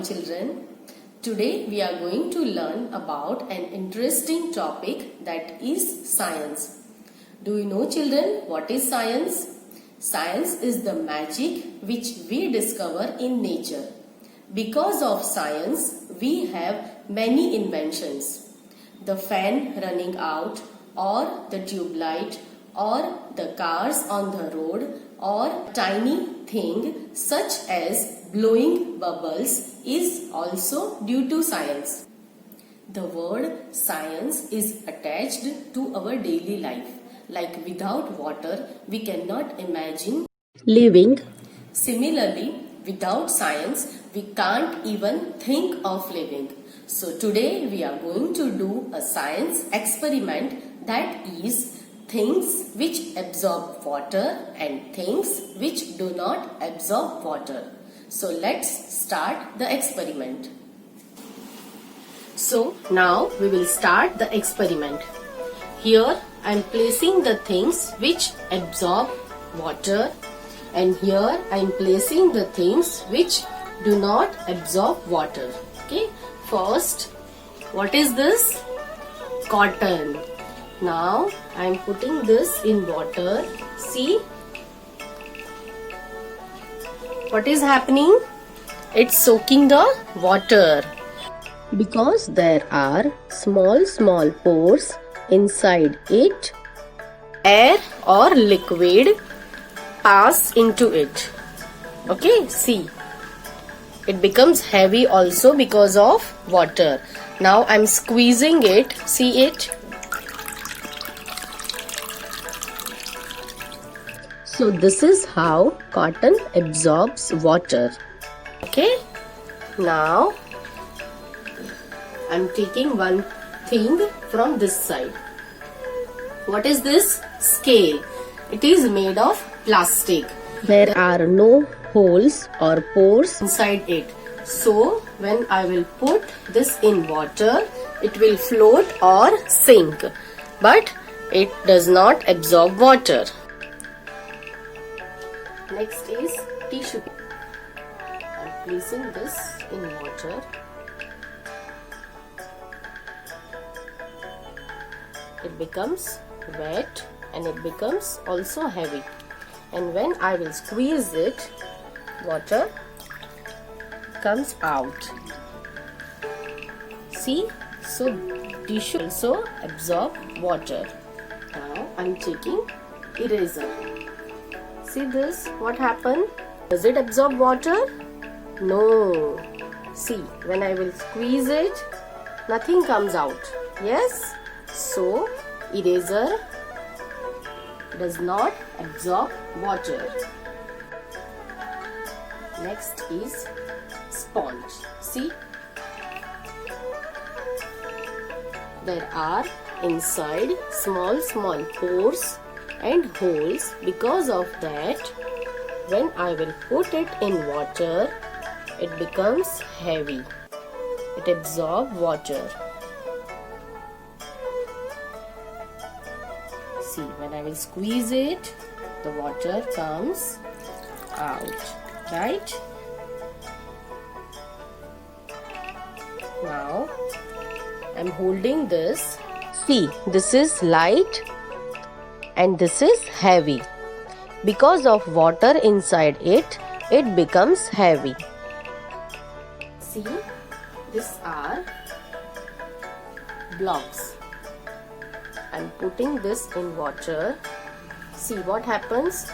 morning, children. Today we are going to learn about an interesting topic, that is science. Do you know, children, what is science? Science is the magic which we discover in nature. Because of science, we have many inventions. The fan running out, or the tube light, or the cars on the road, or tiny thing such as blowing bubbles is also due to science. The word science is attached to our daily life. Like without water, we cannot imagine living. Similarly, without science, we can't even think of living. So today we are going to do a science experiment, that is things which absorb water and things which do not absorb water. So let's start the experiment. So now we will start the experiment. Here I am placing the things which absorb water, and here I am placing the things which do not absorb water. Okay, first, what is this? Cotton. Now I am putting this in water. See what is happening? It's soaking the water because there are small pores inside it. Air or liquid pass into it. Okay, see, it becomes heavy also because of water. Now I'm squeezing it. See it? So this is how cotton absorbs water. Okay, now I'm taking one thing from this side. What is this? Scale. It is made of plastic. There are no holes or pores inside it. So when I will put this in water, it will float or sink. But it does not absorb water. Next is tissue. I am placing this in water. It becomes wet and it becomes also heavy. And when I will squeeze it, water comes out. See? So tissue also absorb water. Now I am taking eraser. See this? What happened? Does it absorb water? No. See, when I will squeeze it, nothing comes out. Yes? So, eraser does not absorb water. Next is sponge. See? There are inside small pores and holes. Because of that, when I will put it in water, it becomes heavy. It absorbs water. See, when I will squeeze it, the water comes out, right? Now, I'm holding this. See, this is light and this is heavy. Because of water inside it, it becomes heavy. See, these are blocks. I'm putting this in water. See what happens?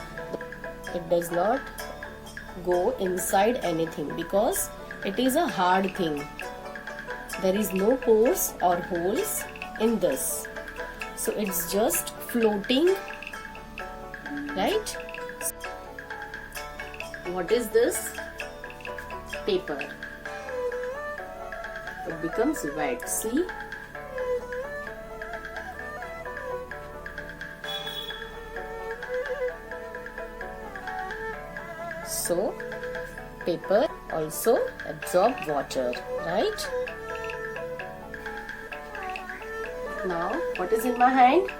It does not go inside anything because it is a hard thing. There is no pores or holes in this. So it's just floating, right? What is this? Paper. It becomes wet. See? So, paper also absorb water, right? Now, what is in my hand?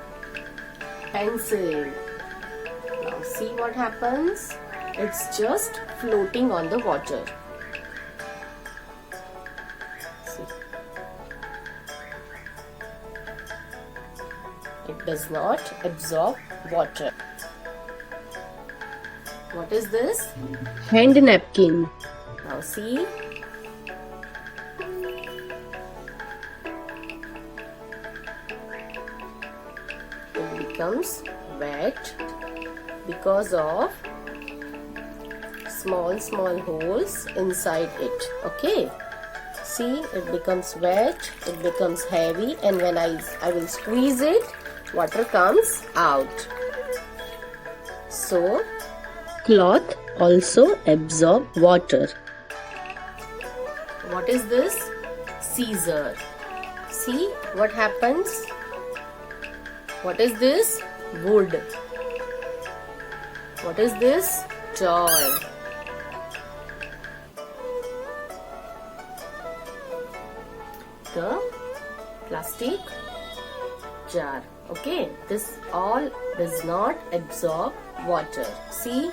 Pencil. Now, see what happens? It's just floating on the water. does not absorb water. What is this? Hand napkin. Now see. It becomes wet because of small holes inside it. Okay. See, it becomes wet, it becomes heavy, and when I will squeeze it, water comes out. So, cloth also absorb water. What is this? Scissor. See what happens? What is this? Wood. What is this? Toy. The plastic jar. Okay, this all does not absorb water. See,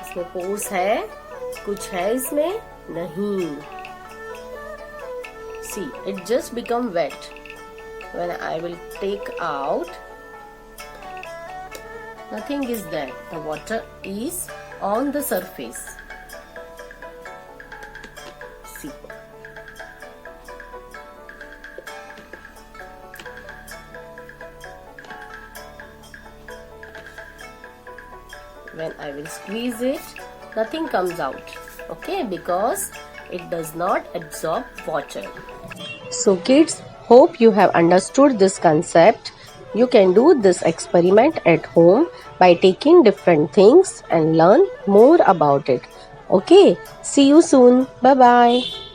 इसमें pores है, कुछ है इसमें नहीं. See, it just become wet. When I will take out, nothing is there. The water is on the surface. See. When I will squeeze it, nothing comes out. Okay, because it does not absorb water. So kids, hope you have understood this concept. You can do this experiment at home by taking different things and learn more about it. Okay, see you soon. Bye bye.